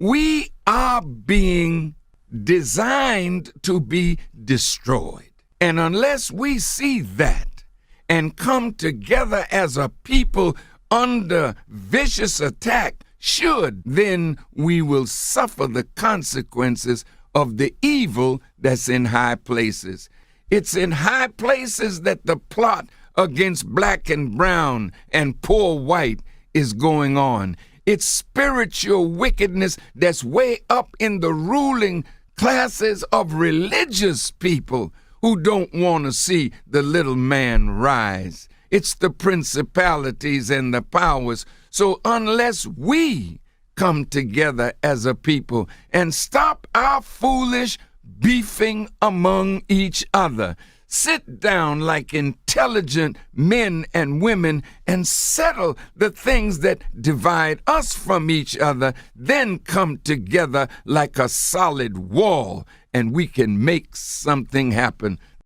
We are being designed to be destroyed. And unless we see that and come together as a people under vicious attack, then we will suffer the consequences of the evil that's in high places. It's in high places that the plot against black and brown and poor white is going on. It's spiritual wickedness that's way up in the ruling classes of religious people who don't want to see the little man rise. It's the principalities and the powers. So unless we come together as a people and stop our foolish beefing among each other, sit down like intelligent men and women and settle the things that divide us from each other, then come together like a solid wall and we can make something happen.